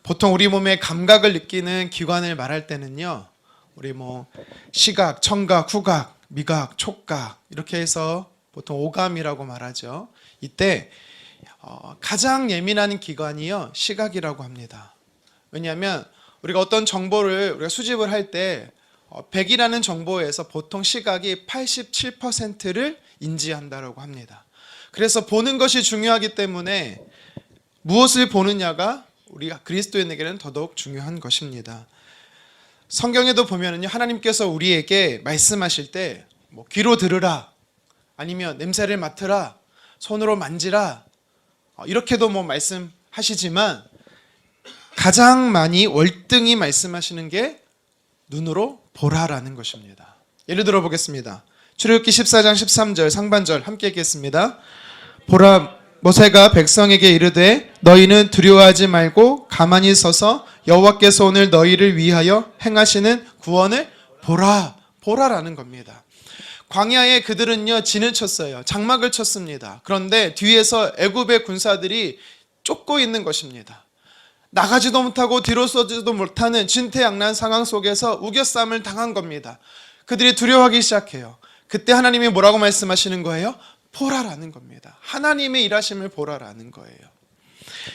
보통 우리 몸의 감각을 느끼는 기관을 말할 때는요, 우리 시각, 청각, 후각, 미각, 촉각 이렇게 해서 보통 오감이라고 말하죠. 이때 가장 예민한 기관이요, 시각이라고 합니다. 왜냐하면 우리가 어떤 정보를 우리가 수집을 할 때 100이라는 정보에서 보통 시각이 87%를 인지한다고 합니다. 그래서 보는 것이 중요하기 때문에 무엇을 보느냐가 우리 그리스도인에게는 더더욱 중요한 것입니다. 성경에도 보면은요, 하나님께서 우리에게 말씀하실 때 귀로 들으라, 아니면 냄새를 맡으라, 손으로 만지라, 이렇게도 말씀하시지만 가장 많이 월등히 말씀하시는 게 눈으로 보라라는 것입니다. 예를 들어 보겠습니다. 출애굽기 14장 13절 상반절 함께 읽겠습니다. 보라, 모세가 백성에게 이르되 너희는 두려워하지 말고 가만히 서서 여호와께서 오늘 너희를 위하여 행하시는 구원을 보라라는 겁니다. 광야에 그들은요, 진을 쳤어요. 장막을 쳤습니다. 그런데 뒤에서 애굽의 군사들이 쫓고 있는 것입니다. 나가지도 못하고 뒤로 쏘지도 못하는 진퇴양난 상황 속에서 우겨싸움을 당한 겁니다. 그들이 두려워하기 시작해요. 그때 하나님이 뭐라고 말씀하시는 거예요? 보라라는 겁니다. 하나님의 일하심을 보라라는 거예요.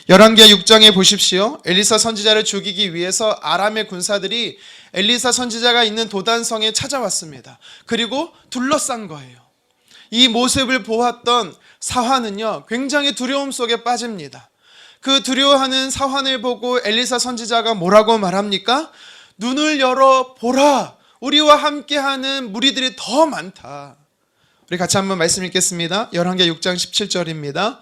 열왕기하 6장에 보십시오. 엘리사 선지자를 죽이기 위해서 아람의 군사들이 엘리사 선지자가 있는 도단성에 찾아왔습니다. 그리고 둘러싼 거예요. 이 모습을 보았던 사환은요, 굉장히 두려움 속에 빠집니다. 그 두려워하는 사환을 보고 엘리사 선지자가 뭐라고 말합니까? 눈을 열어 보라. 우리와 함께하는 무리들이 더 많다. 우리 같이 한번 말씀 읽겠습니다. 열왕기하 6장 17절입니다.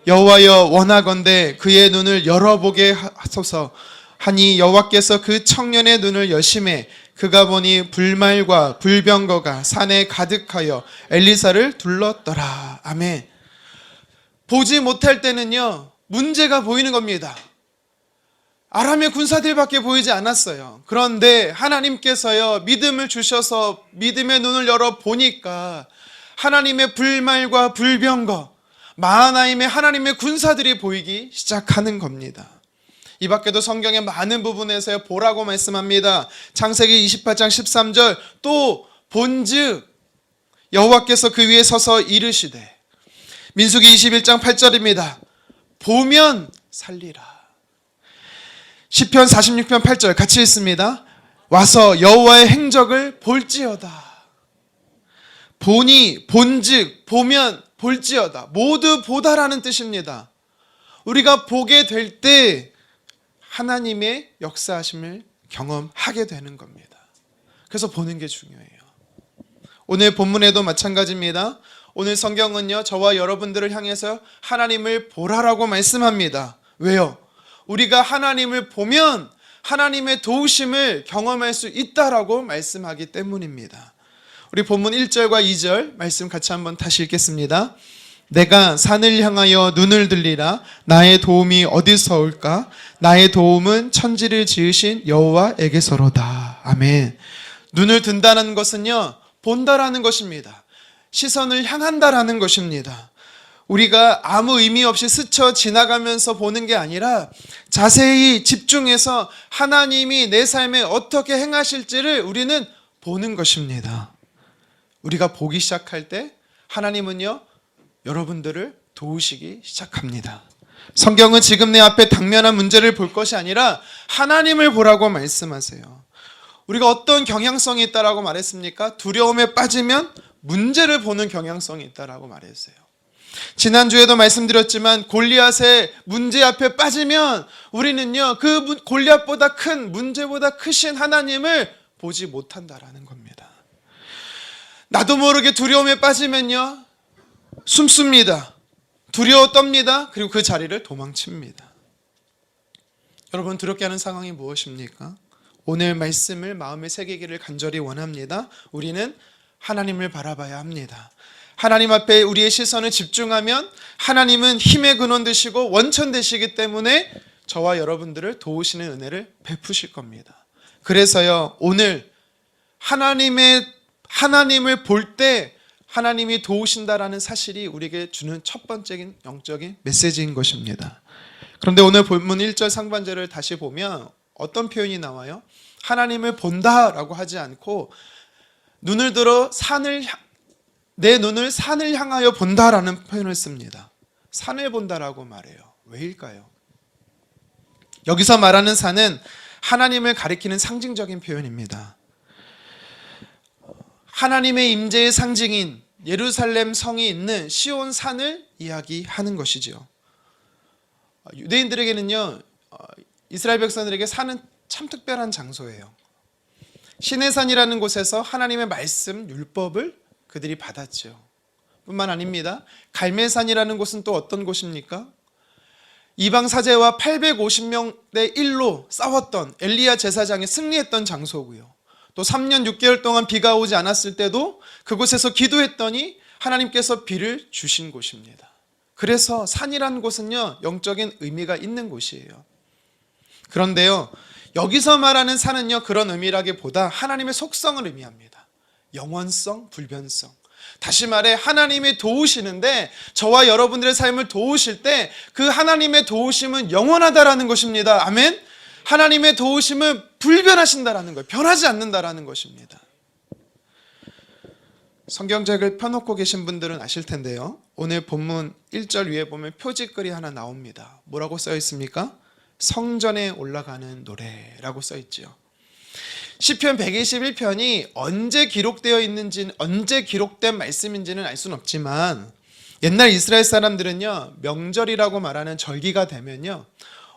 여호와여 원하건대 그의 눈을 열어보게 하소서 하니 여호와께서 그 청년의 눈을 여심해 그가 보니 불말과 불병거가 산에 가득하여 엘리사를 둘렀더라. 아멘. 보지 못할 때는요, 문제가 보이는 겁니다. 아람의 군사들밖에 보이지 않았어요. 그런데 하나님께서요, 믿음을 주셔서 믿음의 눈을 열어 보니까 하나님의 불말과 불병거, 마하나임의 하나님의 군사들이 보이기 시작하는 겁니다. 이 밖에도 성경의 많은 부분에서 보라고 말씀합니다. 창세기 28장 13절 또 본즉 여호와께서 그 위에 서서 이르시되, 민수기 21장 8절입니다. 보면 살리라. 시편 46편 8절 같이 읽습니다. 와서 여호와의 행적을 볼지어다. 보니, 본즉, 보면, 볼지어다. 모두 보다라는 뜻입니다. 우리가 보게 될 때 하나님의 역사하심을 경험하게 되는 겁니다. 그래서 보는 게 중요해요. 오늘 본문에도 마찬가지입니다. 오늘 성경은요, 저와 여러분들을 향해서 하나님을 보라라고 말씀합니다. 왜요? 우리가 하나님을 보면 하나님의 도우심을 경험할 수 있다라고 말씀하기 때문입니다. 우리 본문 1절과 2절 말씀 같이 한번 다시 읽겠습니다. 내가 산을 향하여 눈을 들리라. 나의 도움이 어디서 올까? 나의 도움은 천지를 지으신 여호와에게서로다. 아멘. 눈을 든다는 것은요, 본다라는 것입니다. 시선을 향한다라는 것입니다. 우리가 아무 의미 없이 스쳐 지나가면서 보는 게 아니라 자세히 집중해서 하나님이 내 삶에 어떻게 행하실지를 우리는 보는 것입니다. 우리가 보기 시작할 때 하나님은요, 여러분들을 도우시기 시작합니다. 성경은 지금 내 앞에 당면한 문제를 볼 것이 아니라 하나님을 보라고 말씀하세요. 우리가 어떤 경향성이 있다라고 말했습니까? 두려움에 빠지면 문제를 보는 경향성이 있다라고 말했어요. 지난주에도 말씀드렸지만 골리앗의 문제 앞에 빠지면 우리는요, 그 골리앗보다 큰 문제보다 크신 하나님을 보지 못한다라는 겁니다. 나도 모르게 두려움에 빠지면요, 숨습니다. 두려워 떱니다. 그리고 그 자리를 도망칩니다. 여러분, 두렵게 하는 상황이 무엇입니까? 오늘 말씀을 마음에 새기기를 간절히 원합니다. 우리는 하나님을 바라봐야 합니다. 하나님 앞에 우리의 시선을 집중하면 하나님은 힘의 근원 되시고 원천 되시기 때문에 저와 여러분들을 도우시는 은혜를 베푸실 겁니다. 그래서요, 오늘 하나님을 볼 때 하나님이 도우신다라는 사실이 우리에게 주는 첫 번째인 영적인 메시지인 것입니다. 그런데 오늘 본문 1절 상반절을 다시 보면 어떤 표현이 나와요? 하나님을 본다라고 하지 않고 눈을 들어 내 눈을 산을 향하여 본다라는 표현을 씁니다. 산을 본다라고 말해요. 왜일까요? 여기서 말하는 산은 하나님을 가리키는 상징적인 표현입니다. 하나님의 임재의 상징인 예루살렘 성이 있는 시온 산을 이야기하는 것이죠. 유대인들에게는요, 이스라엘 백성들에게 산은 참 특별한 장소예요. 시내산이라는 곳에서 하나님의 말씀, 율법을 그들이 받았죠. 뿐만 아닙니다. 갈멜산이라는 곳은 또 어떤 곳입니까? 이방 사제와 850명 대 1로 싸웠던 엘리야 제사장이 승리했던 장소고요. 또 3년 6개월 동안 비가 오지 않았을 때도 그곳에서 기도했더니 하나님께서 비를 주신 곳입니다. 그래서 산이라는 곳은요, 영적인 의미가 있는 곳이에요. 그런데요, 여기서 말하는 산은요, 그런 의미라기보다 하나님의 속성을 의미합니다. 영원성, 불변성. 다시 말해 하나님이 도우시는데 저와 여러분들의 삶을 도우실 때 그 하나님의 도우심은 영원하다라는 것입니다. 아멘. 하나님의 도우심은 불변하신다라는 거예요. 변하지 않는다라는 것입니다. 성경책을 펴놓고 계신 분들은 아실 텐데요, 오늘 본문 1절 위에 보면 표지글이 하나 나옵니다. 뭐라고 써 있습니까? 성전에 올라가는 노래라고 써 있죠. 시편 121편이 언제 기록되어 있는지, 언제 기록된 말씀인지는 알 수는 없지만 옛날 이스라엘 사람들은요, 명절이라고 말하는 절기가 되면요,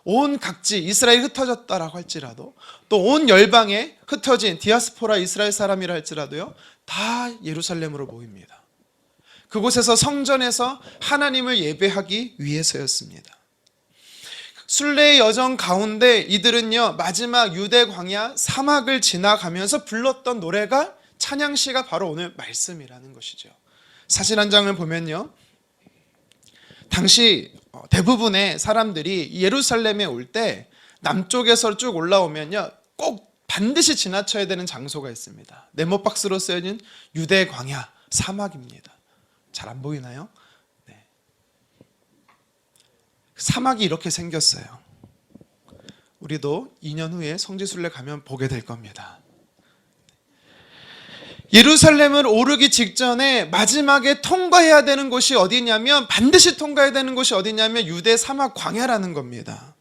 온 각지 이스라엘이 흩어졌다라고 할지라도 또 온 열방에 흩어진 디아스포라 이스라엘 사람이라 할지라도요, 다 예루살렘으로 모입니다. 그곳에서 성전에서 하나님을 예배하기 위해서였습니다. 순례의 여정 가운데 이들은요, 마지막 유대 광야 사막을 지나가면서 불렀던 노래가, 찬양시가 바로 오늘 말씀이라는 것이죠. 사진 한 장을 보면요, 당시 대부분의 사람들이 예루살렘에 올 때 남쪽에서 쭉 올라오면요, 꼭 반드시 지나쳐야 되는 장소가 있습니다. 네모박스로 쓰여진 유대 광야 사막입니다. 잘 안 보이나요? 네. 사막이 이렇게 생겼어요. 우리도 2년 후에 성지순례 가면 보게 될 겁니다. 예루살렘을 오르기 직전에 마지막에 통과해야 되는 곳이 어디냐면, 반드시 통과해야 되는 곳이 어디냐면 유대 사막 광야라는 겁니다.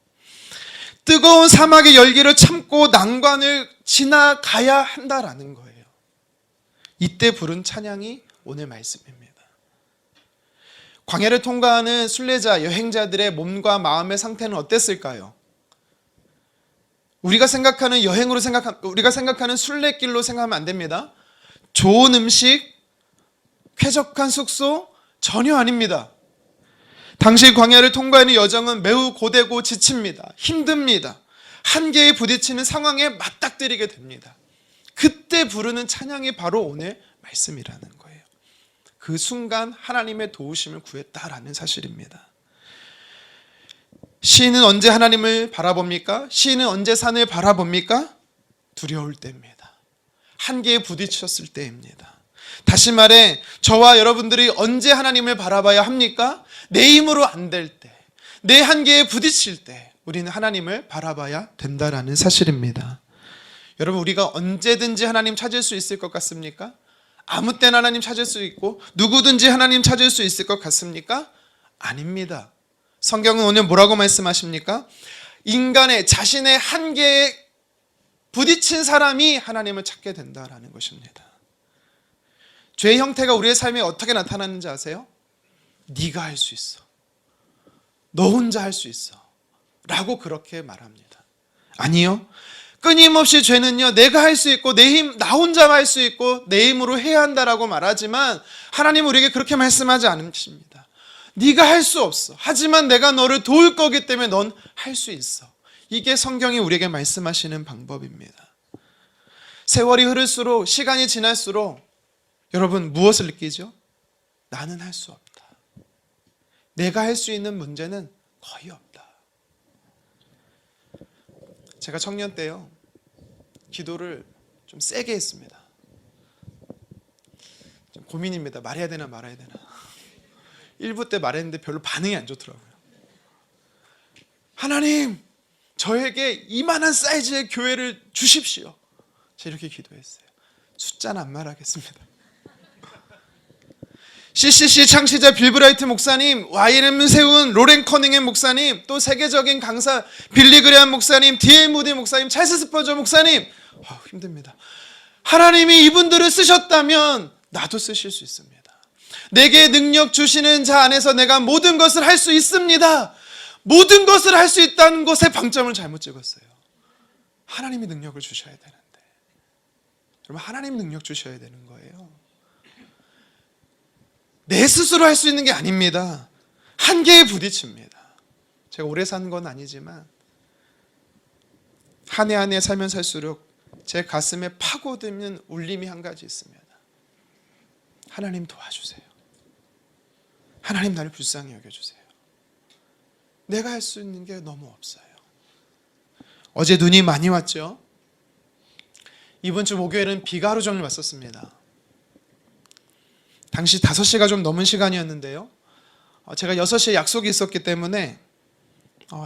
뜨거운 사막의 열기를 참고 난관을 지나가야 한다라는 거예요. 이때 부른 찬양이 오늘 말씀입니다. 광야를 통과하는 순례자, 여행자들의 몸과 마음의 상태는 어땠을까요? 우리가 생각하는 우리가 생각하는 순례길로 생각하면 안 됩니다. 좋은 음식, 쾌적한 숙소 전혀 아닙니다. 당시 광야를 통과하는 여정은 매우 고되고 지칩니다. 힘듭니다. 한계에 부딪히는 상황에 맞닥뜨리게 됩니다. 그때 부르는 찬양이 바로 오늘 말씀이라는 거예요. 그 순간 하나님의 도우심을 구했다라는 사실입니다. 시인은 언제 하나님을 바라봅니까? 시인은 언제 산을 바라봅니까? 두려울 때입니다. 한계에 부딪혔을 때입니다. 다시 말해 저와 여러분들이 언제 하나님을 바라봐야 합니까? 내 힘으로 안 될 때, 내 한계에 부딪힐 때 우리는 하나님을 바라봐야 된다라는 사실입니다. 여러분, 우리가 언제든지 하나님 찾을 수 있을 것 같습니까? 아무 때나 하나님 찾을 수 있고 누구든지 하나님 찾을 수 있을 것 같습니까? 아닙니다. 성경은 오늘 뭐라고 말씀하십니까? 인간의 자신의 한계에 부딪힌 사람이 하나님을 찾게 된다라는 것입니다. 죄의 형태가 우리의 삶에 어떻게 나타나는지 아세요? 네가 할 수 있어, 너 혼자 할 수 있어 라고 그렇게 말합니다. 아니요, 끊임없이 죄는요, 내가 할 수 있고 나 혼자 할 수 있고 내 힘으로 해야 한다라고 말하지만 하나님은 우리에게 그렇게 말씀하지 않으십니다. 네가 할 수 없어, 하지만 내가 너를 도울 거기 때문에 넌 할 수 있어. 이게 성경이 우리에게 말씀하시는 방법입니다. 세월이 흐를수록, 시간이 지날수록 여러분 무엇을 느끼죠? 나는 할 수 없다. 내가 할 수 있는 문제는 거의 없다. 제가 청년 때요, 기도를 좀 세게 했습니다. 좀 고민입니다. 말해야 되나 말아야 되나. 1부 때 말했는데 별로 반응이 안 좋더라고요. 하나님, 저에게 이만한 사이즈의 교회를 주십시오. 제가 이렇게 기도했어요. 숫자는 안 말하겠습니다. CCC 창시자 빌 브라이트 목사님, YNM 세운 로렌 커닝햄 목사님, 또 세계적인 강사 빌리 그레함 목사님, D.L. 무디 목사님, 찰스 스퍼저 목사님, 힘듭니다. 하나님이 이분들을 쓰셨다면 나도 쓰실 수 있습니다. 내게 능력 주시는 자 안에서 내가 모든 것을 할 수 있습니다. 모든 것을 할 수 있다는 것에 방점을 잘못 찍었어요. 하나님이 능력을 주셔야 되는데, 여러분, 하나님 능력 주셔야 되는 거예요. 내 스스로 할 수 있는 게 아닙니다. 한계에 부딪힙니다. 제가 오래 산 건 아니지만 한 해 한 해 살면 살수록 제 가슴에 파고드는 울림이 한 가지 있습니다. 하나님 도와주세요. 하나님 나를 불쌍히 여겨주세요. 내가 할 수 있는 게 너무 없어요. 어제 눈이 많이 왔죠? 이번 주 목요일은 비가 하루 종일 왔었습니다. 당시 5시가 좀 넘은 시간이었는데요. 제가 6시에 약속이 있었기 때문에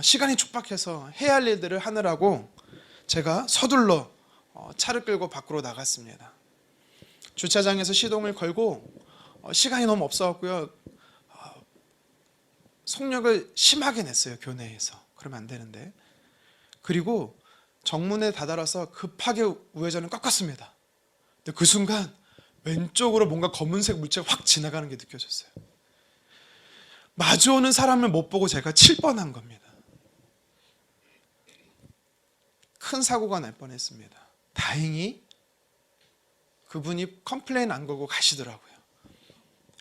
시간이 촉박해서 해야 할 일들을 하느라고 제가 서둘러 차를 끌고 밖으로 나갔습니다. 주차장에서 시동을 걸고 시간이 너무 없어갖고요. 속력을 심하게 냈어요. 교내에서. 그러면 안 되는데. 그리고 정문에 다다라서 급하게 우회전을 꺾었습니다. 근데 그 순간 왼쪽으로 뭔가 검은색 물체가 확 지나가는 게 느껴졌어요. 마주오는 사람을 못 보고 제가 칠 뻔한 겁니다. 큰 사고가 날 뻔했습니다. 다행히 그분이 컴플레인 안 걸고 가시더라고요.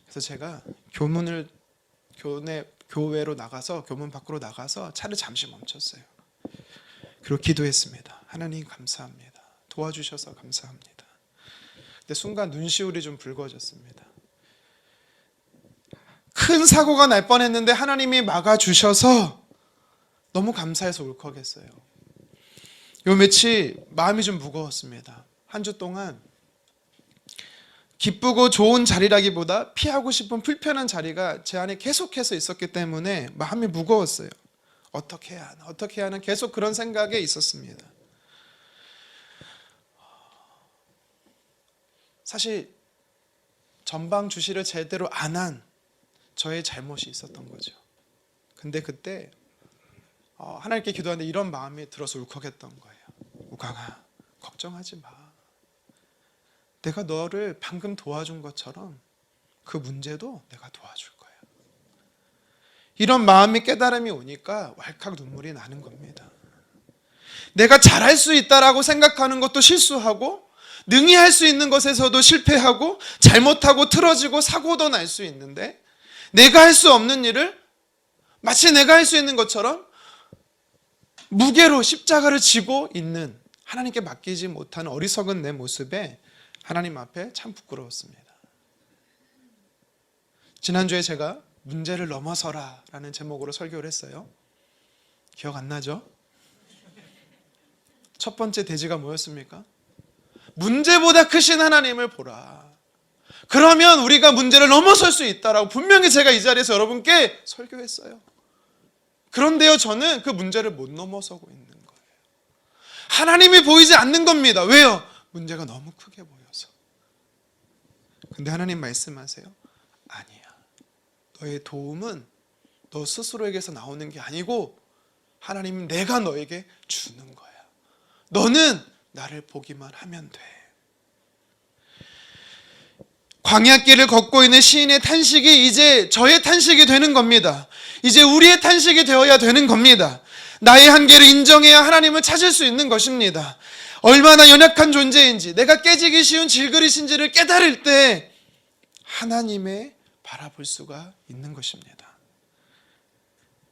그래서 제가 교회로 나가서, 교문 밖으로 나가서 차를 잠시 멈췄어요. 그리고 기도했습니다. 하나님 감사합니다. 도와주셔서 감사합니다. 근데 순간 눈시울이 좀 붉어졌습니다. 큰 사고가 날 뻔했는데 하나님이 막아주셔서 너무 감사해서 울컥했어요. 요 며칠 마음이 좀 무거웠습니다. 한 주 동안 기쁘고 좋은 자리라기보다 피하고 싶은 불편한 자리가 제 안에 계속해서 있었기 때문에 마음이 무거웠어요. 어떻게 해야 하나 계속 그런 생각에 있었습니다. 사실 전방 주시를 제대로 안 한 저의 잘못이 있었던 거죠. 근데 그때 하나님께 기도하는데 이런 마음이 들어서 울컥했던 거예요. 우강아, 걱정하지 마. 내가 너를 방금 도와준 것처럼 그 문제도 내가 도와줄 거야. 이런 마음의 깨달음이 오니까 왈칵 눈물이 나는 겁니다. 내가 잘할 수 있다라고 생각하는 것도 실수하고, 능히 할 수 있는 것에서도 실패하고, 잘못하고 틀어지고 사고도 날 수 있는데, 내가 할 수 없는 일을 마치 내가 할 수 있는 것처럼 무게로 십자가를 지고 있는, 하나님께 맡기지 못한 어리석은 내 모습에 하나님 앞에 참 부끄러웠습니다. 지난주에 제가 문제를 넘어서라 라는 제목으로 설교를 했어요. 기억 안 나죠? 첫 번째 대지가 뭐였습니까? 문제보다 크신 하나님을 보라. 그러면 우리가 문제를 넘어설 수 있다라고 분명히 제가 이 자리에서 여러분께 설교했어요. 그런데요, 저는 그 문제를 못 넘어서고 있는 거예요. 하나님이 보이지 않는 겁니다. 왜요? 문제가 너무 크게 보여서. 근데 하나님 말씀하세요. 아니야. 너의 도움은 너 스스로에게서 나오는 게 아니고 하나님은 내가 너에게 주는 거야. 너는 나를 보기만 하면 돼. 광야길을 걷고 있는 시인의 탄식이 이제 저의 탄식이 되는 겁니다. 이제 우리의 탄식이 되어야 되는 겁니다. 나의 한계를 인정해야 하나님을 찾을 수 있는 것입니다. 얼마나 연약한 존재인지, 내가 깨지기 쉬운 질그릇인지를 깨달을 때 하나님의 바라볼 수가 있는 것입니다.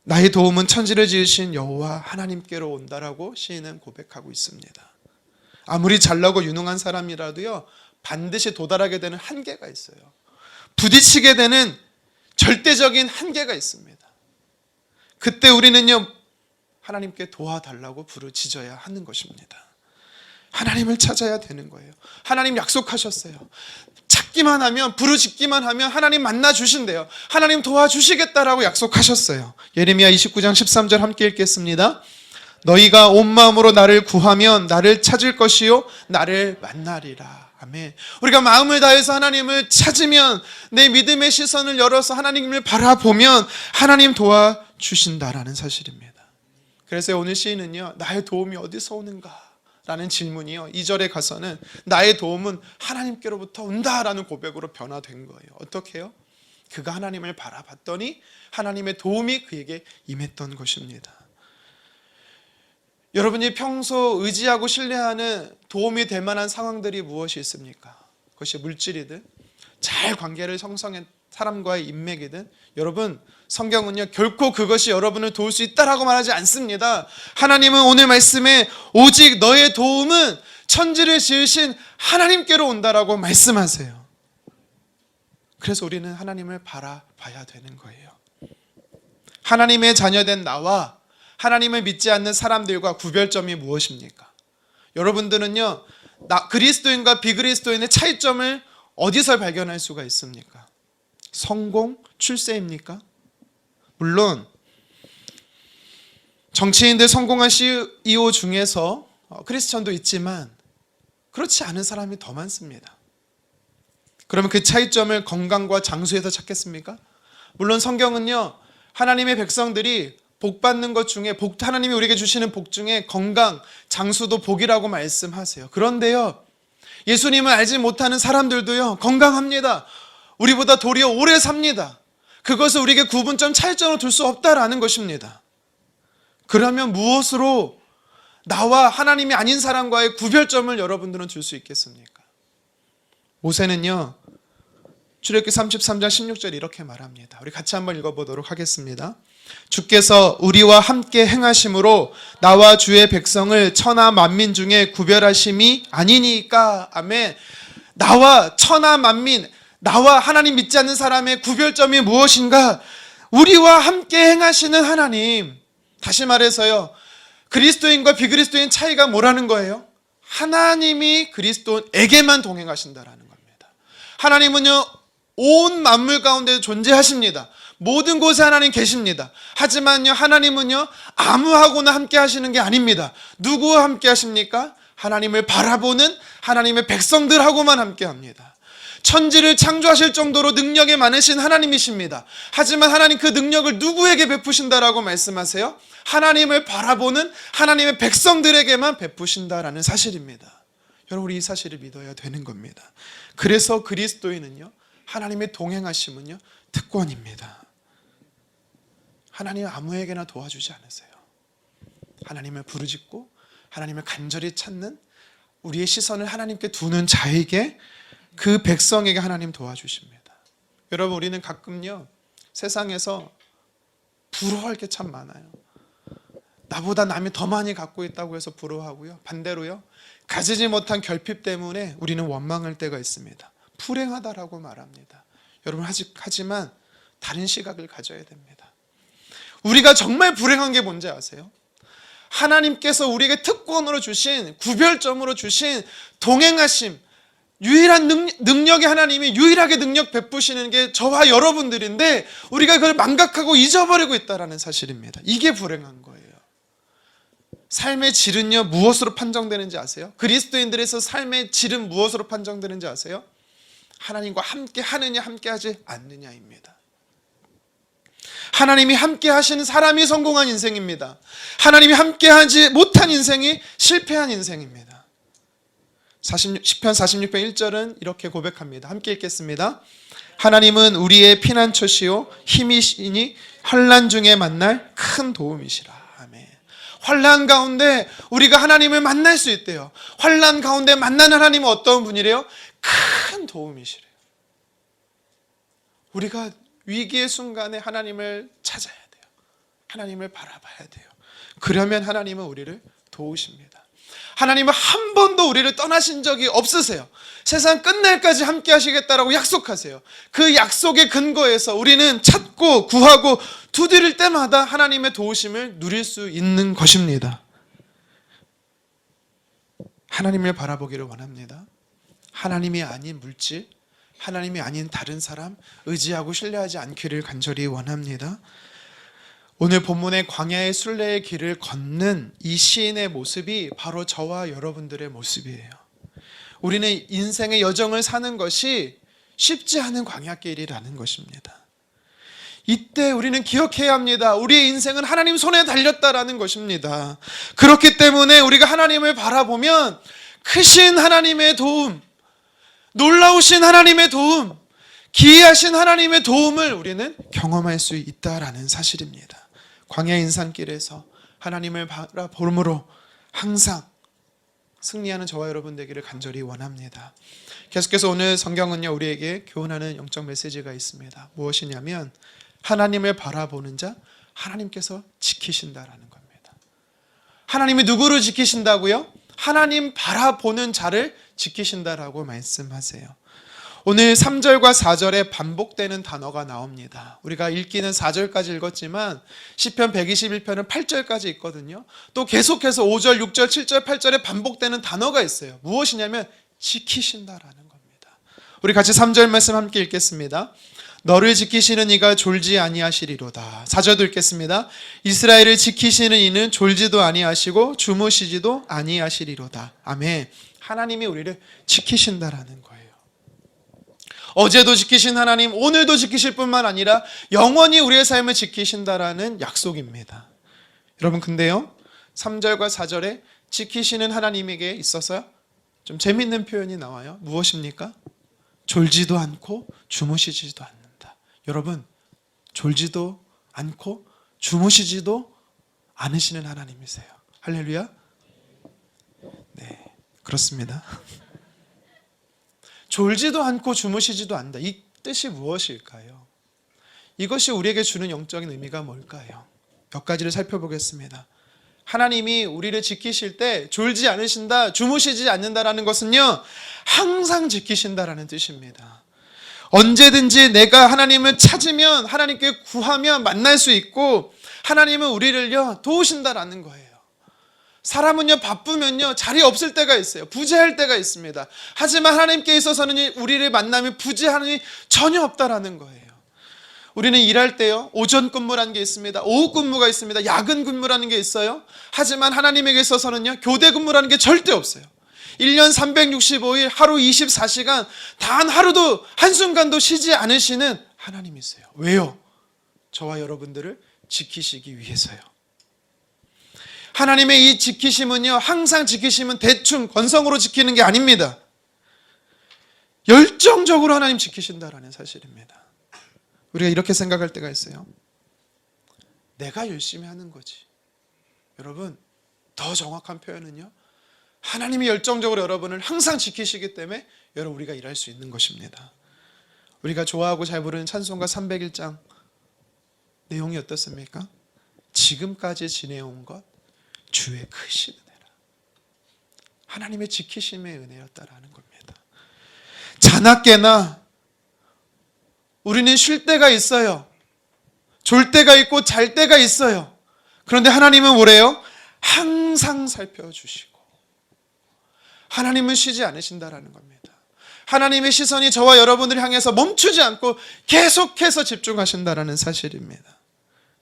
나의 도움은 천지를 지으신 여호와 하나님께로 온다라고 시인은 고백하고 있습니다. 아무리 잘나고 유능한 사람이라도요, 반드시 도달하게 되는 한계가 있어요. 부딪히게 되는 절대적인 한계가 있습니다. 그때 우리는요, 하나님께 도와달라고 부르짖어야 하는 것입니다. 하나님을 찾아야 되는 거예요. 하나님 약속하셨어요. 찾기만 하면, 부르짖기만 하면 하나님 만나 주신대요. 하나님 도와주시겠다라고 약속하셨어요. 예레미야 29장 13절 함께 읽겠습니다. 너희가 온 마음으로 나를 구하면 나를 찾을 것이요 나를 만나리라. 아멘. 우리가 마음을 다해서 하나님을 찾으면, 내 믿음의 시선을 열어서 하나님을 바라보면 하나님 도와주신다라는 사실입니다. 그래서 오늘 시인은요, 나의 도움이 어디서 오는가? 라는 질문이요, 2절에 가서는 나의 도움은 하나님께로부터 온다라는 고백으로 변화된 거예요. 어떻게 해요? 그가 하나님을 바라봤더니 하나님의 도움이 그에게 임했던 것입니다. 여러분이 평소 의지하고 신뢰하는 도움이 될 만한 상황들이 무엇이 있습니까? 그것이 물질이든 잘 관계를 형성한 사람과의 인맥이든, 여러분 성경은요 결코 그것이 여러분을 도울 수 있다라고 말하지 않습니다. 하나님은 오늘 말씀에 오직 너의 도움은 천지를 지으신 하나님께로 온다라고 말씀하세요. 그래서 우리는 하나님을 바라봐야 되는 거예요. 하나님의 자녀된 나와 하나님을 믿지 않는 사람들과 구별점이 무엇입니까? 여러분들은요, 그리스도인과 비그리스도인의 차이점을 어디서 발견할 수가 있습니까? 성공, 출세입니까? 물론 정치인들 성공한 CEO 중에서 크리스천도 있지만 그렇지 않은 사람이 더 많습니다. 그러면 그 차이점을 건강과 장수에서 찾겠습니까? 물론 성경은요, 하나님의 백성들이 복 받는 것 중에, 하나님이 우리에게 주시는 복 중에 건강, 장수도 복이라고 말씀하세요. 그런데요, 예수님을 알지 못하는 사람들도요 건강합니다. 우리보다 도리어 오래 삽니다. 그것을 우리에게 구분점, 차이점으로 둘 수 없다라는 것입니다. 그러면 무엇으로 나와 하나님이 아닌 사람과의 구별점을 여러분들은 줄 수 있겠습니까? 모세는요, 출애굽기 33장 16절 이렇게 말합니다. 우리 같이 한번 읽어보도록 하겠습니다. 주께서 우리와 함께 행하심으로 나와 주의 백성을 천하 만민 중에 구별하심이 아니니까. 아멘. 나와 천하 만민, 나와 하나님 믿지 않는 사람의 구별점이 무엇인가? 우리와 함께 행하시는 하나님. 다시 말해서요, 그리스도인과 비그리스도인 차이가 뭐라는 거예요? 하나님이 그리스도에게만 동행하신다라는 겁니다. 하나님은요 온 만물 가운데 존재하십니다. 모든 곳에 하나님 계십니다. 하지만요, 하나님은요 아무하고나 함께 하시는 게 아닙니다. 누구와 함께 하십니까? 하나님을 바라보는 하나님의 백성들하고만 함께 합니다. 천지를 창조하실 정도로 능력이 많으신 하나님이십니다. 하지만 하나님 그 능력을 누구에게 베푸신다라고 말씀하세요? 하나님을 바라보는 하나님의 백성들에게만 베푸신다라는 사실입니다. 여러분, 우리 이 사실을 믿어야 되는 겁니다. 그래서 그리스도인은요, 하나님의 동행하심은요 특권입니다. 하나님은 아무에게나 도와주지 않으세요. 하나님을 부르짖고 하나님을 간절히 찾는, 우리의 시선을 하나님께 두는 자에게, 그 백성에게 하나님 도와주십니다. 여러분, 우리는 가끔요 세상에서 부러워할 게 참 많아요. 나보다 남이 더 많이 갖고 있다고 해서 부러워하고요, 반대로요 가지지 못한 결핍 때문에 우리는 원망할 때가 있습니다. 불행하다라고 말합니다. 여러분, 하지만 다른 시각을 가져야 됩니다. 우리가 정말 불행한 게 뭔지 아세요? 하나님께서 우리에게 특권으로 주신, 구별점으로 주신 동행하심, 유일한 능력이, 하나님이 유일하게 능력 베푸시는 게 저와 여러분들인데 우리가 그걸 망각하고 잊어버리고 있다는 사실입니다. 이게 불행한 거예요. 삶의 질은요 무엇으로 판정되는지 아세요? 그리스도인들에서 삶의 질은 무엇으로 판정되는지 아세요? 하나님과 함께 하느냐 함께 하지 않느냐입니다. 하나님이 함께 하시는 사람이 성공한 인생입니다. 하나님이 함께 하지 못한 인생이 실패한 인생입니다. 시편 46편 1절은 이렇게 고백합니다. 함께 읽겠습니다. 하나님은 우리의 피난처시요 힘이시니 환난 중에 만날 큰 도움이시라. 아멘. 환난 가운데 우리가 하나님을 만날 수 있대요. 환난 가운데 만난 하나님은 어떤 분이래요? 큰 도움이시래요. 우리가 위기의 순간에 하나님을 찾아야 돼요. 하나님을 바라봐야 돼요. 그러면 하나님은 우리를 도우십니다. 하나님은 한 번도 우리를 떠나신 적이 없으세요. 세상 끝날까지 함께 하시겠다라고 약속하세요. 그 약속의 근거에서 우리는 찾고 구하고 두드릴 때마다 하나님의 도우심을 누릴 수 있는 것입니다. 하나님을 바라보기를 원합니다. 하나님이 아닌 물질, 하나님이 아닌 다른 사람 의지하고 신뢰하지 않기를 간절히 원합니다. 오늘 본문의 광야의 순례의 길을 걷는 이 시인의 모습이 바로 저와 여러분들의 모습이에요. 우리는 인생의 여정을 사는 것이 쉽지 않은 광야길이라는 것입니다. 이때 우리는 기억해야 합니다. 우리의 인생은 하나님 손에 달렸다라는 것입니다. 그렇기 때문에 우리가 하나님을 바라보면 크신 하나님의 도움, 놀라우신 하나님의 도움, 기이하신 하나님의 도움을 우리는 경험할 수 있다라는 사실입니다. 광야 인산길에서 하나님을 바라봄으로 항상 승리하는 저와 여러분 되기를 간절히 원합니다. 계속해서 오늘 성경은요, 우리에게 교훈하는 영적 메시지가 있습니다. 무엇이냐면 하나님을 바라보는 자 하나님께서 지키신다라는 겁니다. 하나님이 누구를 지키신다고요? 하나님 바라보는 자를 지키신다라고 말씀하세요. 오늘 3절과 4절에 반복되는 단어가 나옵니다. 우리가 읽기는 4절까지 읽었지만 시편 121편은 8절까지 있거든요. 또 계속해서 5절, 6절, 7절, 8절에 반복되는 단어가 있어요. 무엇이냐면 지키신다라는 겁니다. 우리 같이 3절 말씀 함께 읽겠습니다. 너를 지키시는 이가 졸지 아니하시리로다. 4절도 읽겠습니다. 이스라엘을 지키시는 이는 졸지도 아니하시고 주무시지도 아니하시리로다. 아멘. 하나님이 우리를 지키신다라는 거예요. 어제도 지키신 하나님, 오늘도 지키실 뿐만 아니라 영원히 우리의 삶을 지키신다라는 약속입니다. 여러분, 근데요, 3절과 4절에 지키시는 하나님에게 있어서 좀 재밌는 표현이 나와요. 무엇입니까? 졸지도 않고 주무시지도 않는다. 여러분, 졸지도 않고 주무시지도 않으시는 하나님이세요. 할렐루야. 네, 그렇습니다. 졸지도 않고 주무시지도 않는다. 이 뜻이 무엇일까요? 이것이 우리에게 주는 영적인 의미가 뭘까요? 몇 가지를 살펴보겠습니다. 하나님이 우리를 지키실 때 졸지 않으신다, 주무시지 않는다라는 것은요, 항상 지키신다라는 뜻입니다. 언제든지 내가 하나님을 찾으면, 하나님께 구하면 만날 수 있고, 하나님은 우리를요 도우신다라는 거예요. 사람은요 바쁘면요 자리 없을 때가 있어요. 부재할 때가 있습니다. 하지만 하나님께 있어서는 우리를 만나면 부재함이 전혀 없다라는 거예요. 우리는 일할 때요 오전 근무라는 게 있습니다. 오후 근무가 있습니다. 야근 근무라는 게 있어요. 하지만 하나님에게 있어서는요 교대 근무라는 게 절대 없어요. 1년 365일 하루 24시간 단 하루도 한순간도 쉬지 않으시는 하나님이세요. 왜요? 저와 여러분들을 지키시기 위해서요. 하나님의 이 지키심은요 항상 지키심은 대충 건성으로 지키는 게 아닙니다. 열정적으로 하나님 지키신다라는 사실입니다. 우리가 이렇게 생각할 때가 있어요. 내가 열심히 하는 거지. 여러분, 더 정확한 표현은요 하나님이 열정적으로 여러분을 항상 지키시기 때문에 여러분 우리가 일할 수 있는 것입니다. 우리가 좋아하고 잘 부르는 찬송가 301장 내용이 어떻습니까? 지금까지 지내온 것 주의 크신 은혜라. 하나님의 지키심의 은혜였다라는 겁니다. 자나깨나 우리는 쉴 때가 있어요. 졸 때가 있고 잘 때가 있어요. 그런데 하나님은 뭐래요? 항상 살펴주시고 하나님은 쉬지 않으신다라는 겁니다. 하나님의 시선이 저와 여러분을 향해서 멈추지 않고 계속해서 집중하신다라는 사실입니다.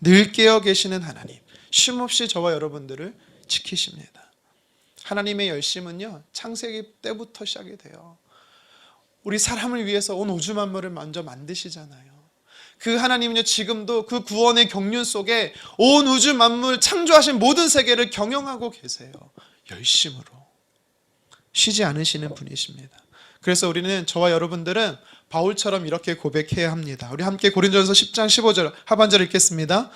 늘 깨어 계시는 하나님, 쉼없이 저와 여러분들을 지키십니다. 하나님의 열심은요 창세기 때부터 시작이 돼요. 우리 사람을 위해서 온 우주 만물을 먼저 만드시잖아요. 그 하나님은요 지금도 그 구원의 경륜 속에 온 우주 만물 창조하신 모든 세계를 경영하고 계세요. 열심으로 쉬지 않으시는 분이십니다. 그래서 우리는 저와 여러분들은 바울처럼 이렇게 고백해야 합니다. 우리 함께 고린도전서 10장 15절 하반절 읽겠습니다.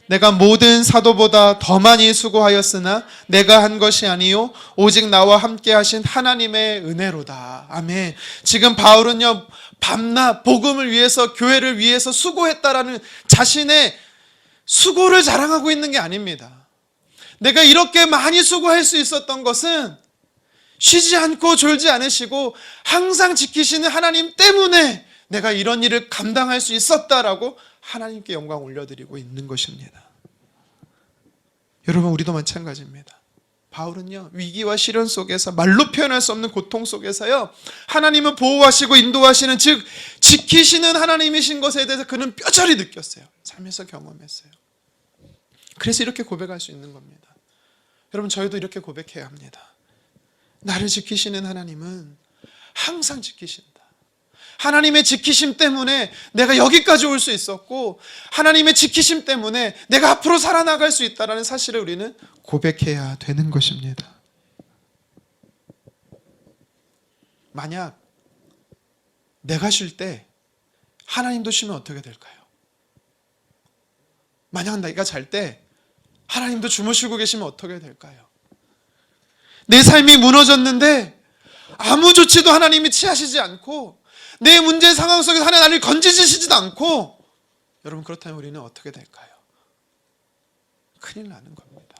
내가 모든 사도보다 더 많이 수고하였으나 내가 한 것이 아니요 오직 나와 함께 하신 하나님의 은혜로다. 아멘. 지금 바울은요 밤낮 복음을 위해서 교회를 위해서 수고했다라는 자신의 수고를 자랑하고 있는 게 아닙니다. 내가 이렇게 많이 수고할 수 있었던 것은 쉬지 않고 졸지 않으시고 항상 지키시는 하나님 때문에 내가 이런 일을 감당할 수 있었다라고 하나님께 영광 올려드리고 있는 것입니다. 여러분, 우리도 마찬가지입니다. 바울은요, 위기와 시련 속에서 말로 표현할 수 없는 고통 속에서요, 하나님은 보호하시고 인도하시는, 즉 지키시는 하나님이신 것에 대해서 그는 뼈저리 느꼈어요. 삶에서 경험했어요. 그래서 이렇게 고백할 수 있는 겁니다. 여러분, 저희도 이렇게 고백해야 합니다. 나를 지키시는 하나님은 항상 지키신다. 하나님의 지키심 때문에 내가 여기까지 올 수 있었고, 하나님의 지키심 때문에 내가 앞으로 살아나갈 수 있다는 사실을 우리는 고백해야 되는 것입니다. 만약 내가 쉴 때 하나님도 쉬면 어떻게 될까요? 만약 내가 잘 때 하나님도 주무시고 계시면 어떻게 될까요? 내 삶이 무너졌는데 아무 조치도 하나님이 취하시지 않고, 내 문제 상황 속에서 하나님 나를 건지시지도 않고, 여러분, 그렇다면 우리는 어떻게 될까요? 큰일 나는 겁니다.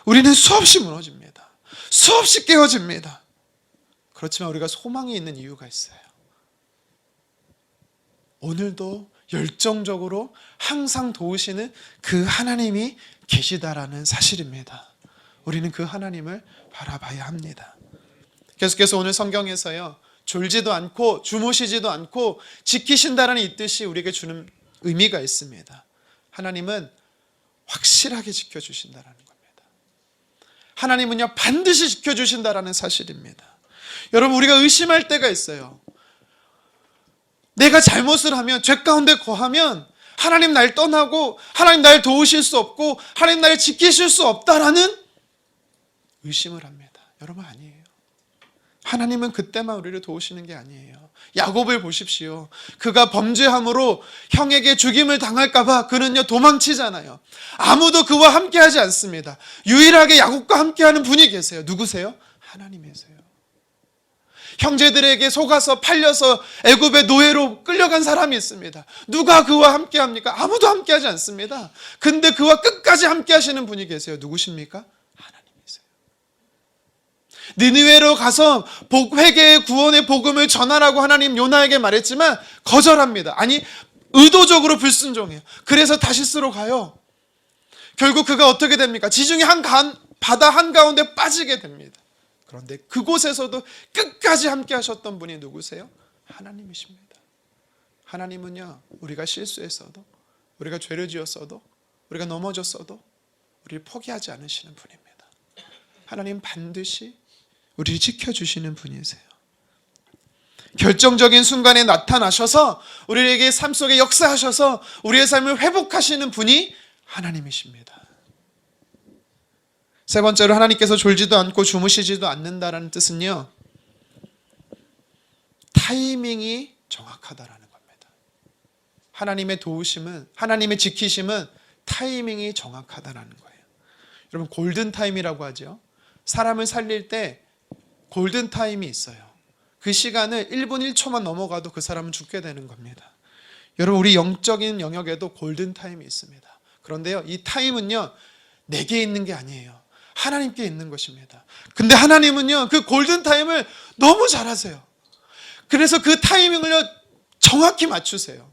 우리는 수없이 무너집니다. 수없이 깨어집니다. 그렇지만 우리가 소망이 있는 이유가 있어요. 오늘도 열정적으로 항상 도우시는 그 하나님이 계시다라는 사실입니다. 우리는 그 하나님을 바라봐야 합니다. 계속해서 오늘 성경에서요, 졸지도 않고 주무시지도 않고 지키신다라는 이 뜻이 우리에게 주는 의미가 있습니다. 하나님은 확실하게 지켜주신다라는 겁니다. 하나님은요, 반드시 지켜주신다라는 사실입니다. 여러분, 우리가 의심할 때가 있어요. 내가 잘못을 하면, 죄 가운데 거하면 하나님 날 떠나고 하나님 날 도우실 수 없고 하나님 날 지키실 수 없다라는 의심을 합니다. 여러분, 아니에요. 하나님은 그때만 우리를 도우시는 게 아니에요. 야곱을 보십시오. 그가 범죄함으로 형에게 죽임을 당할까 봐 그는요, 도망치잖아요. 아무도 그와 함께하지 않습니다. 유일하게 야곱과 함께하는 분이 계세요. 누구세요? 하나님이세요. 형제들에게 속아서 팔려서 애굽의 노예로 끌려간 사람이 있습니다. 누가 그와 함께합니까? 아무도 함께하지 않습니다. 근데 그와 끝까지 함께하시는 분이 계세요. 누구십니까? 하나님이세요. 니느웨로 가서 회개의 구원의 복음을 전하라고 하나님 요나에게 말했지만 거절합니다. 아니, 의도적으로 불순종해요. 그래서 다시스로 가요. 결국 그가 어떻게 됩니까? 지중해 바다 한가운데 빠지게 됩니다. 그런데 그곳에서도 끝까지 함께 하셨던 분이 누구세요? 하나님이십니다. 하나님은요, 우리가 실수했어도, 우리가 죄를 지었어도, 우리가 넘어졌어도 우리를 포기하지 않으시는 분입니다. 하나님 반드시 우리를 지켜주시는 분이세요. 결정적인 순간에 나타나셔서 우리에게 삶 속에 역사하셔서 우리의 삶을 회복하시는 분이 하나님이십니다. 세 번째로, 하나님께서 졸지도 않고 주무시지도 않는다라는 뜻은요, 타이밍이 정확하다라는 겁니다. 하나님의 도우심은, 하나님의 지키심은 타이밍이 정확하다라는 거예요. 여러분, 골든타임이라고 하죠. 사람을 살릴 때 골든타임이 있어요. 그 시간을 1분 1초만 넘어가도 그 사람은 죽게 되는 겁니다. 여러분, 우리 영적인 영역에도 골든타임이 있습니다. 그런데요, 이 타임은요, 내게 있는 게 아니에요. 하나님께 있는 것입니다. 근데 하나님은요, 그 골든타임을 너무 잘하세요. 그래서 그 타이밍을요, 정확히 맞추세요.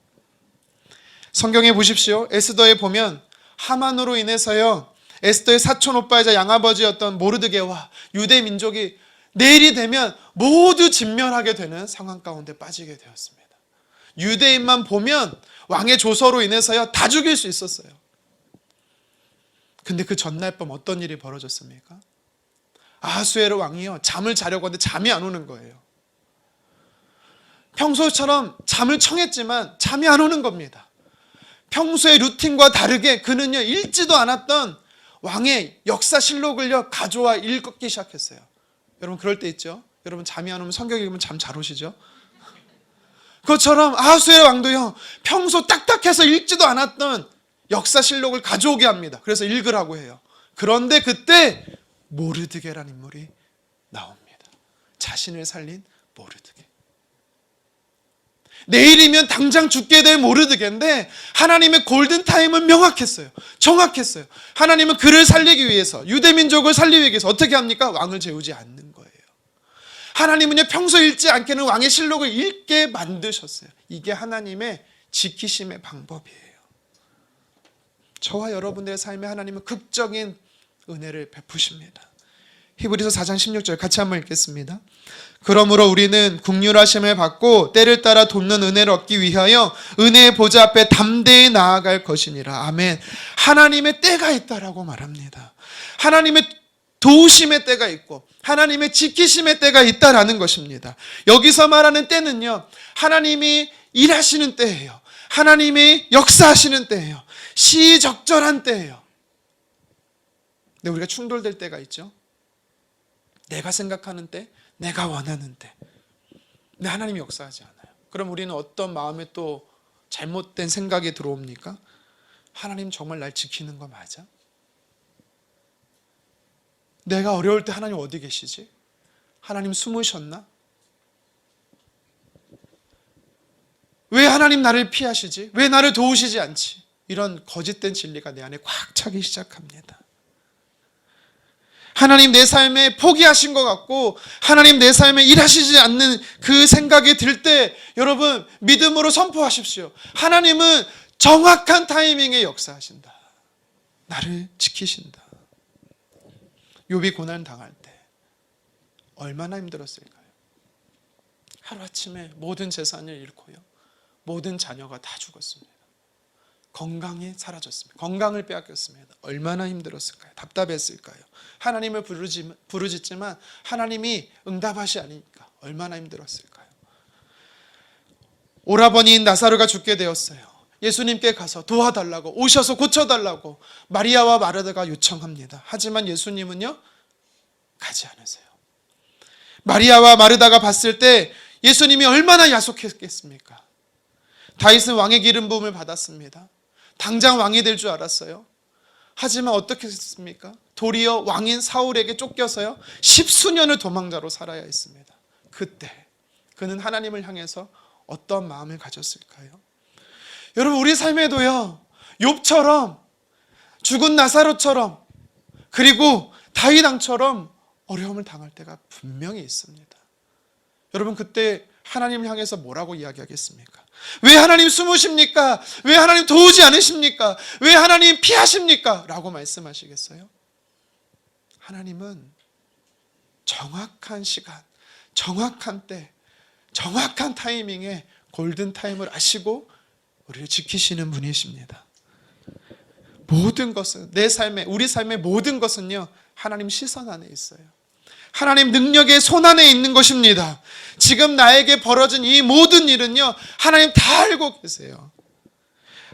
성경에 보십시오. 에스더에 보면 하만으로 인해서요, 에스더의 사촌 오빠이자 양아버지였던 모르드게와 유대 민족이 내일이 되면 모두 진멸하게 되는 상황 가운데 빠지게 되었습니다. 유대인만 보면 왕의 조서로 인해서요, 다 죽일 수 있었어요. 근데 그 전날 밤 어떤 일이 벌어졌습니까? 아하수에로 왕이요, 잠을 자려고 하는데 잠이 안 오는 거예요. 평소처럼 잠을 청했지만 잠이 안 오는 겁니다. 평소의 루틴과 다르게 그는요, 읽지도 않았던 왕의 역사실록을요, 가져와 읽기 시작했어요. 여러분, 그럴 때 있죠? 여러분, 잠이 안 오면 성경 읽으면 잠 잘 오시죠? 그것처럼 아하수에로 왕도요, 평소 딱딱해서 읽지도 않았던 역사실록을 가져오게 합니다. 그래서 읽으라고 해요. 그런데 그때 모르드게라는 인물이 나옵니다. 자신을 살린 모르드게. 내일이면 당장 죽게 될 모르드게인데 하나님의 골든타임은 명확했어요. 정확했어요. 하나님은 그를 살리기 위해서, 유대민족을 살리기 위해서 어떻게 합니까? 왕을 재우지 않는 거예요. 하나님은요, 평소 읽지 않게는 왕의 실록을 읽게 만드셨어요. 이게 하나님의 지키심의 방법이에요. 저와 여러분들의 삶에 하나님은 극적인 은혜를 베푸십니다. 히브리서 4장 16절 같이 한번 읽겠습니다. 그러므로 우리는 긍휼하심을 받고 때를 따라 돕는 은혜를 얻기 위하여 은혜의 보좌 앞에 담대히 나아갈 것이니라. 아멘. 하나님의 때가 있다라고 말합니다. 하나님의 도우심의 때가 있고 하나님의 지키심의 때가 있다라는 것입니다. 여기서 말하는 때는요, 하나님이 일하시는 때예요. 하나님이 역사하시는 때예요. 시적절한 때예요. 근데 우리가 충돌될 때가 있죠. 내가 생각하는 때, 내가 원하는 때. 근데 하나님이 역사하지 않아요. 그럼 우리는 어떤 마음에 또 잘못된 생각이 들어옵니까? 하나님 정말 날 지키는 거 맞아? 내가 어려울 때 하나님 어디 계시지? 하나님 숨으셨나? 왜 하나님 나를 피하시지? 왜 나를 도우시지 않지? 이런 거짓된 진리가 내 안에 꽉 차기 시작합니다. 하나님 내 삶에 포기하신 것 같고 하나님 내 삶에 일하시지 않는 그 생각이 들 때 여러분 믿음으로 선포하십시오. 하나님은 정확한 타이밍에 역사하신다. 나를 지키신다. 욥이 고난 당할 때 얼마나 힘들었을까요? 하루아침에 모든 재산을 잃고요, 모든 자녀가 다 죽었습니다. 건강이 사라졌습니다. 건강을 빼앗겼습니다. 얼마나 힘들었을까요? 답답했을까요? 하나님을 부르짖지만 하나님이 응답하시 않으니까 얼마나 힘들었을까요? 오라버니인 나사로가 죽게 되었어요. 예수님께 가서 도와달라고, 오셔서 고쳐달라고 마리아와 마르다가 요청합니다. 하지만 예수님은요, 가지 않으세요. 마리아와 마르다가 봤을 때 예수님이 얼마나 야속했겠습니까? 다윗은 왕의 기름 부음을 받았습니다. 당장 왕이 될 줄 알았어요. 하지만 어떻게 했습니까? 도리어 왕인 사울에게 쫓겨서요, 10수년을 도망자로 살아야 했습니다. 그때 그는 하나님을 향해서 어떤 마음을 가졌을까요? 여러분 우리 삶에도요, 욥처럼, 죽은 나사로처럼, 그리고 다윗 왕처럼 어려움을 당할 때가 분명히 있습니다. 여러분 그때 하나님을 향해서 뭐라고 이야기하겠습니까? 왜 하나님 숨으십니까? 왜 하나님 도우지 않으십니까? 왜 하나님 피하십니까? 라고 말씀하시겠어요? 하나님은 정확한 시간, 정확한 때, 정확한 타이밍에 골든타임을 아시고 우리를 지키시는 분이십니다. 모든 것은, 내 삶에, 우리 삶의 모든 것은요, 하나님 시선 안에 있어요. 하나님 능력의 손 안에 있는 것입니다. 지금 나에게 벌어진 이 모든 일은요, 하나님 다 알고 계세요.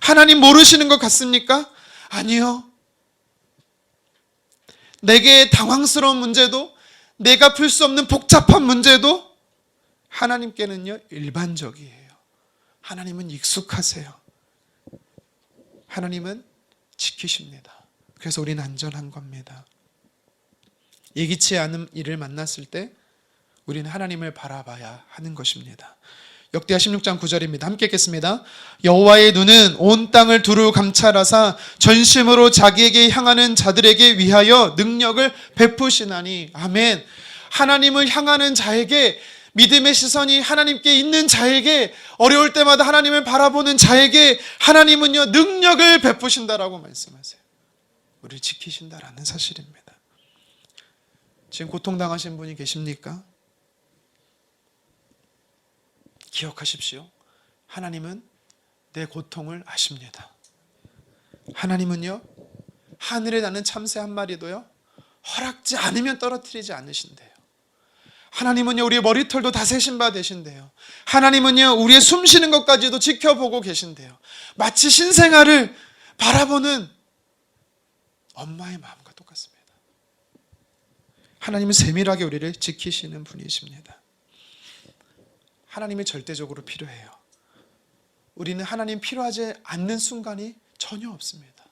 하나님 모르시는 것 같습니까? 아니요. 내게 당황스러운 문제도, 내가 풀 수 없는 복잡한 문제도 하나님께는요, 일반적이에요. 하나님은 익숙하세요. 하나님은 지키십니다. 그래서 우리는 안전한 겁니다. 예기치 않은 일을 만났을 때 우리는 하나님을 바라봐야 하는 것입니다. 역대하 16장 9절입니다. 함께 읽겠습니다. 여호와의 눈은 온 땅을 두루 감찰하사 전심으로 자기에게 향하는 자들에게 위하여 능력을 베푸시나니. 아멘. 하나님을 향하는 자에게, 믿음의 시선이 하나님께 있는 자에게, 어려울 때마다 하나님을 바라보는 자에게 하나님은요, 능력을 베푸신다라고 말씀하세요. 우리를 지키신다라는 사실입니다. 지금 고통당하신 분이 계십니까? 기억하십시오. 하나님은 내 고통을 아십니다. 하나님은요, 하늘에 나는 참새 한 마리도요, 허락지 않으면 떨어뜨리지 않으신대요. 하나님은요, 우리의 머리털도 다 세신 바 되신대요. 하나님은요, 우리의 숨 쉬는 것까지도 지켜보고 계신대요. 마치 신생아를 바라보는 엄마의 마음과 똑같습니다. 하나님은 세밀하게 우리를 지키시는 분이십니다. 하나님이 절대적으로 필요해요. 우리는 하나님 필요하지 않는 순간이 전혀 없습니다.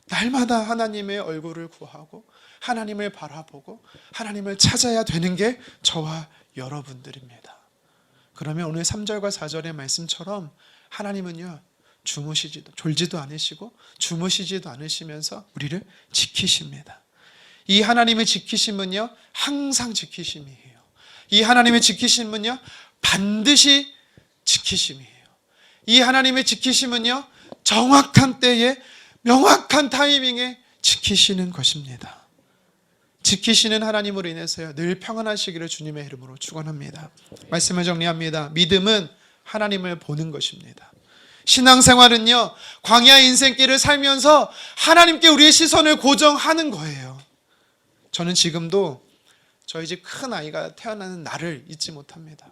날마다 하나님의 얼굴을 구하고 하나님을 바라보고 하나님을 찾아야 되는 게 저와 여러분들입니다. 그러면 오늘 3절과 4절의 말씀처럼 하나님은요, 졸지도 않으시고 주무시지도 않으시면서 우리를 지키십니다. 이 하나님의 지키심은요, 항상 지키심이에요. 이 하나님의 지키심은요, 반드시 지키심이에요. 이 하나님의 지키심은요, 정확한 때에 명확한 타이밍에 지키시는 것입니다. 지키시는 하나님으로 인해서요 늘 평안하시기를 주님의 이름으로 축원합니다. 말씀을 정리합니다. 믿음은 하나님을 보는 것입니다. 신앙생활은요 광야 인생길을 살면서 하나님께 우리의 시선을 고정하는 거예요. 저는 지금도 저희 집 큰 아이가 태어나는 날을 잊지 못합니다.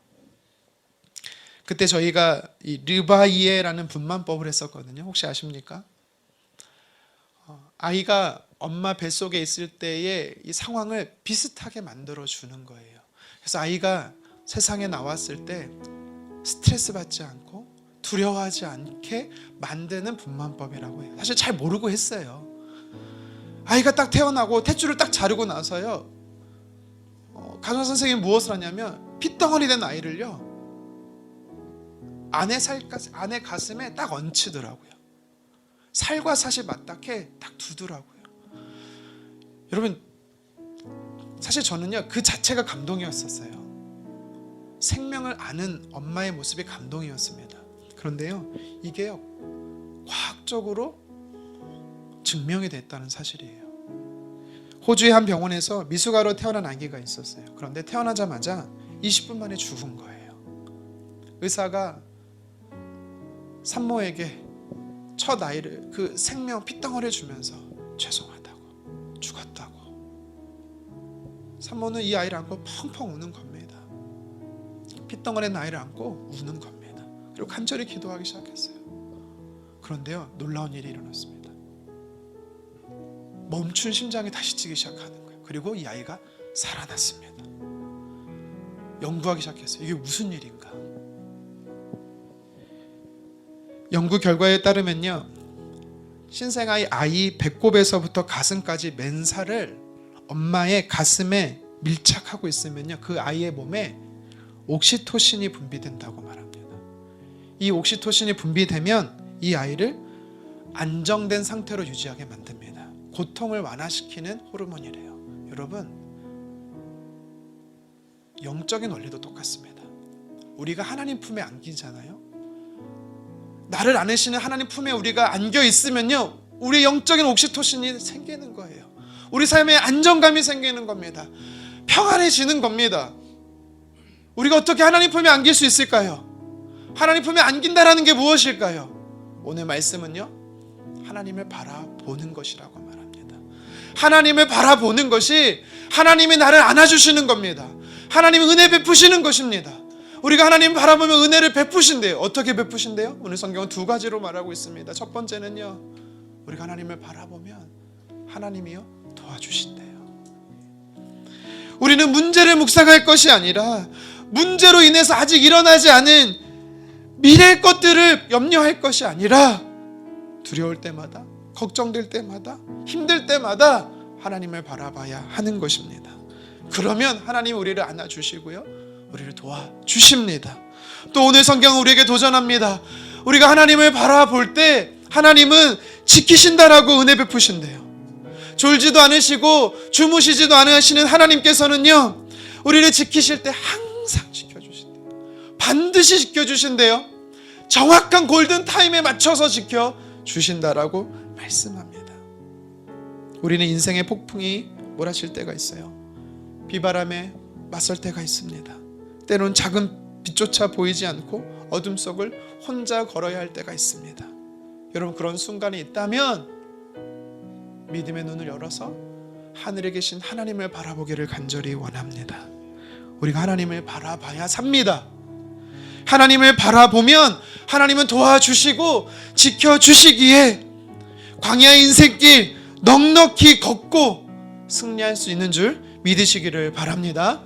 그때 저희가 이 르바이에라는 분만법을 했었거든요. 혹시 아십니까? 아이가 엄마 뱃속에 있을 때의 이 상황을 비슷하게 만들어 주는 거예요. 그래서 아이가 세상에 나왔을 때 스트레스 받지 않고 두려워하지 않게 만드는 분만법이라고 해요. 사실 잘 모르고 했어요. 아이가 딱 태어나고 탯줄을 딱 자르고 나서요 간호사 선생님이 무엇을 하냐면 핏덩어리 된 아이를요 아내 가슴에 딱 얹히더라고요. 살과 살이 맞닿게 딱 두더라고요. 여러분 사실 저는요 그 자체가 감동이었었어요. 생명을 아는 엄마의 모습이 감동이었습니다. 그런데요 이게요 과학적으로 증명이 됐다는 사실이에요. 호주의 한 병원에서 미숙아로 태어난 아기가 있었어요. 그런데 태어나자마자 20분 만에 죽은 거예요. 의사가 산모에게 첫 아이를 그 생명 핏덩어리를 주면서 죄송하다고 죽었다고. 산모는 이 아이를 안고 펑펑 우는 겁니다. 핏덩어리 난 아이를 안고 우는 겁니다. 그리고 간절히 기도하기 시작했어요. 그런데요 놀라운 일이 일어났습니다. 멈춘 심장이 다시 뛰기 시작하는 거예요. 그리고 이 아이가 살아났습니다. 연구하기 시작했어요. 이게 무슨 일인가? 연구 결과에 따르면요 신생아의 아이 배꼽에서부터 가슴까지 맨살을 엄마의 가슴에 밀착하고 있으면요 그 아이의 몸에 옥시토신이 분비된다고 말합니다. 이 옥시토신이 분비되면 이 아이를 안정된 상태로 유지하게 만듭니다. 고통을 완화시키는 호르몬이래요. 여러분 영적인 원리도 똑같습니다. 우리가 하나님 품에 안기잖아요. 나를 안으시는 하나님 품에 우리가 안겨 있으면요 우리 영적인 옥시토신이 생기는 거예요. 우리 삶에 안정감이 생기는 겁니다. 평안해지는 겁니다. 우리가 어떻게 하나님 품에 안길 수 있을까요? 하나님 품에 안긴다라는 게 무엇일까요? 오늘 말씀은요 하나님을 바라보는 것이라고 말합니다. 하나님을 바라보는 것이 하나님이 나를 안아주시는 겁니다. 하나님이 은혜 베푸시는 것입니다. 우리가 하나님을 바라보면 은혜를 베푸신대요. 어떻게 베푸신대요? 오늘 성경은 두 가지로 말하고 있습니다. 첫 번째는요 우리가 하나님을 바라보면 하나님이요 도와주신대요. 우리는 문제를 묵상할 것이 아니라 문제로 인해서 아직 일어나지 않은 미래의 것들을 염려할 것이 아니라 두려울 때마다 걱정될 때마다 힘들 때마다 하나님을 바라봐야 하는 것입니다. 그러면 하나님 우리를 안아주시고요 우리를 도와주십니다. 또 오늘 성경은 우리에게 도전합니다. 우리가 하나님을 바라볼 때 하나님은 지키신다라고 은혜 베푸신대요. 졸지도 않으시고 주무시지도 않으시는 하나님께서는요 우리를 지키실 때 항상 지켜주신대요. 반드시 지켜주신대요. 정확한 골든타임에 맞춰서 지켜주신다라고 말씀합니다. 우리는 인생의 폭풍이 몰아칠 때가 있어요. 비바람에 맞설 때가 있습니다. 때론 작은 빛조차 보이지 않고 어둠 속을 혼자 걸어야 할 때가 있습니다. 여러분 그런 순간이 있다면 믿음의 눈을 열어서 하늘에 계신 하나님을 바라보기를 간절히 원합니다. 우리가 하나님을 바라봐야 삽니다. 하나님을 바라보면 하나님은 도와주시고 지켜주시기에 광야의 인생길 넉넉히 걷고 승리할 수 있는 줄 믿으시기를 바랍니다.